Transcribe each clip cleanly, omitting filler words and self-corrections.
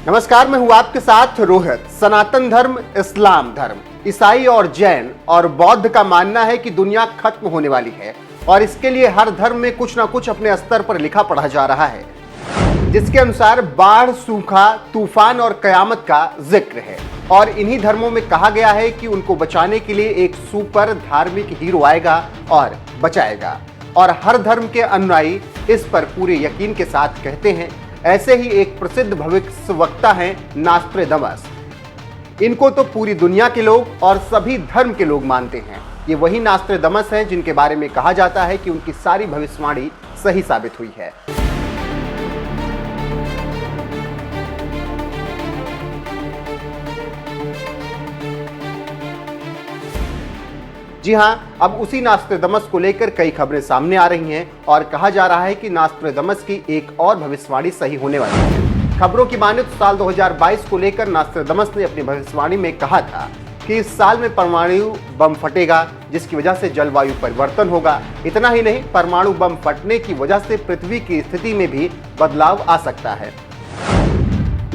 नमस्कार, मैं हूं आपके साथ रोहित। सनातन धर्म, इस्लाम धर्म, ईसाई और जैन और बौद्ध का मानना है कि दुनिया खत्म होने वाली है और इसके लिए हर धर्म में कुछ ना कुछ अपने स्तर पर लिखा पढ़ा जा रहा है, जिसके अनुसार बाढ़, सूखा, तूफान और कयामत का जिक्र है। और इन्हीं धर्मों में कहा गया है कि उनको बचाने के लिए एक सुपर धार्मिक हीरो आएगा और बचाएगा। और हर धर्म के अनुयायी इस पर पूरे यकीन के साथ कहते हैं। ऐसे ही एक प्रसिद्ध भविष्यवक्ता हैं नास्ट्रेडमस। इनको तो पूरी दुनिया के लोग और सभी धर्म के लोग मानते हैं। ये वही नास्ट्रेडमस हैं जिनके बारे में कहा जाता है कि उनकी सारी भविष्यवाणी सही साबित हुई है। जी हां, अब उसी नास्ट्रेडमस को लेकर कई खबरें सामने आ रही हैं और कहा जा रहा है कि नास्ट्रेडमस की एक और भविष्यवाणी सही होने वाली है। खबरों की माने तो साल 2022 को लेकर नास्ट्रेडमस ने अपनी भविष्यवाणी में कहा था कि इस साल में परमाणु बम फटेगा, जिसकी वजह से जलवायु परिवर्तन होगा। इतना ही नहीं, परमाणु बम फटने की वजह से पृथ्वी की स्थिति में भी बदलाव आ सकता है।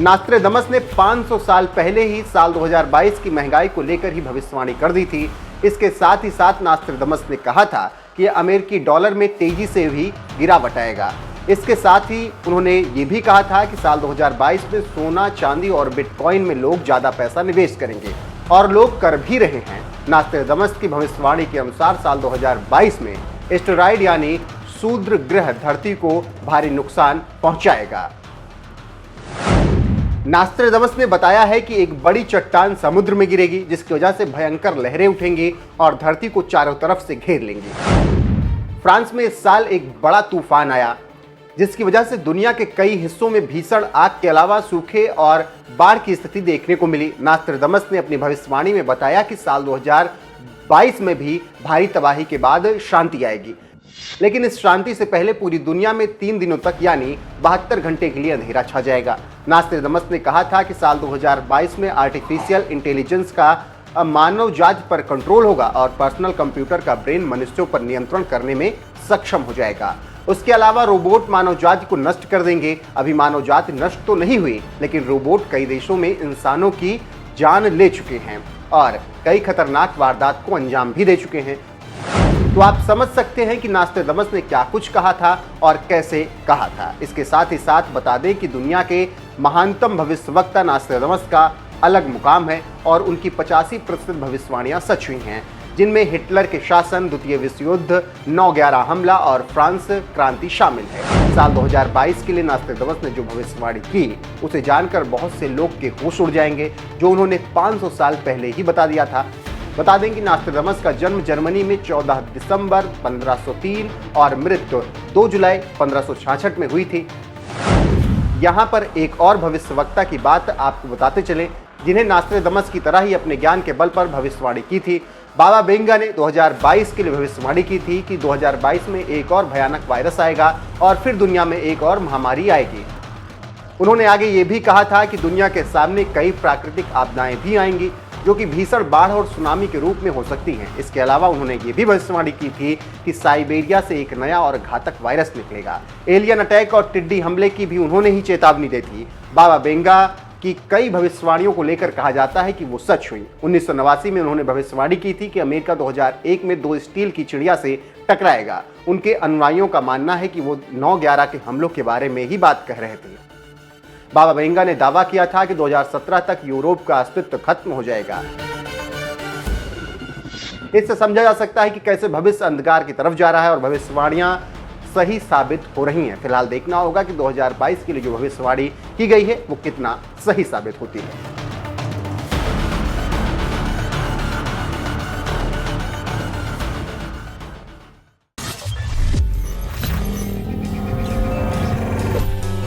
नास्ट्रेडमस ने 500 साल पहले ही साल 2022 की महंगाई को लेकर ही भविष्यवाणी कर दी थी। इसके साथ ही साथ नास्ट्रेडमस ने कहा था कि अमेरिकी डॉलर में तेजी से भी गिरावट आएगा। इसके साथ ही उन्होंने ये भी कहा था कि साल 2022 में सोना, चांदी और बिटकॉइन में लोग ज़्यादा पैसा निवेश करेंगे और लोग कर भी रहे हैं। नास्ट्रेडमस की भविष्यवाणी के अनुसार साल 2022 में एस्टेरॉयड यानी शूद्र ग्रह धरती को भारी नुकसान पहुंचाएगा। नास्ट्रेडमस ने बताया है कि एक बड़ी चट्टान समुद्र में गिरेगी, जिसकी वजह से भयंकर लहरें उठेंगी और धरती को चारों तरफ से घेर लेंगी। फ्रांस में इस साल एक बड़ा तूफान आया, जिसकी वजह से दुनिया के कई हिस्सों में भीषण आग के अलावा सूखे और बाढ़ की स्थिति देखने को मिली। नास्ट्रेडमस ने अपनी भविष्यवाणी में बताया कि साल 2022 में भी भारी तबाही के बाद शांति आएगी, लेकिन इस शांति से पहले पूरी दुनिया में 3 दिनों तक यानी 72 घंटे के लिए अंधेरा छा जाएगा। नास्ट्रेडमस ने कहा था कि साल 2022 में आर्टिफिशियल इंटेलिजेंस का मानव जाति पर कंट्रोल होगा और पर्सनल कंप्यूटर का ब्रेन मनुष्यों पर नियंत्रण करने में सक्षम हो जाएगा। उसके अलावा रोबोट मानव जाति को नष्ट कर देंगे। अभी मानव जाति नष्ट तो नहीं हुई, लेकिन रोबोट कई देशों में इंसानों की जान ले चुके हैं और कई खतरनाक वारदात को अंजाम भी दे चुके हैं। तो आप समझ सकते हैं कि नास्ट्रेडमस ने क्या कुछ कहा था और कैसे कहा था। इसके साथ ही साथ बता दें कि दुनिया के महानतम भविष्यवक्ता नास्ट्रेडमस का अलग मुकाम है और उनकी 85% भविष्यवाणियां सच हुई हैं, जिनमें हिटलर के शासन, द्वितीय विश्व युद्ध, 9/11 हमला और फ्रांस क्रांति शामिल है। साल 2022 के लिए नास्ट्रेडमस ने जो भविष्यवाणी की, उसे जानकर बहुत से लोग के होश उड़ जाएंगे, जो उन्होंने 500 साल पहले ही बता दिया था। बता दें कि नास्ट्रेडमस का जन्म जर्मनी में 14 दिसंबर 1503 और मृत्यु 2 जुलाई 1566 में हुई थी। यहाँ पर एक और भविष्यवक्ता की बात आपको बताते चलें, जिन्हें नास्ट्रेडमस की तरह ही अपने ज्ञान के बल पर भविष्यवाणी की थी। बाबा वेंगा ने 2022 के लिए भविष्यवाणी की थी कि 2022 में एक और भयानक वायरस आएगा और फिर दुनिया में एक और महामारी आएगी। उन्होंने आगे ये भी कहा था कि दुनिया के सामने कई प्राकृतिक आपदाएं भी आएंगी, जो कि भीषण बाढ़ और सुनामी के रूप में हो सकती हैं। इसके अलावा उन्होंने ये भी भविष्यवाणी की थी कि साइबेरिया से एक नया और घातक वायरस निकलेगा। एलियन अटैक और टिड्डी हमले की भी उन्होंने ही चेतावनी दी थी। बाबा वेंगा की कई भविष्यवाणियों को लेकर कहा जाता है कि वो सच हुई। 1989 में उन्होंने भविष्यवाणी की थी कि अमेरिका 2001 में 2 स्टील की चिड़िया से टकराएगा। उनके अनुयायियों का मानना है कि वो 9/11 के हमलों के बारे में ही बात कह रहे थे। बाबा वेंगा ने दावा किया था कि 2017 तक यूरोप का अस्तित्व खत्म हो जाएगा। इससे समझा जा सकता है कि कैसे भविष्य अंधकार की तरफ जा रहा है और भविष्यवाणियां सही साबित हो रही हैं। फिलहाल देखना होगा कि 2022 के लिए जो भविष्यवाणी की गई है वो कितना सही साबित होती है।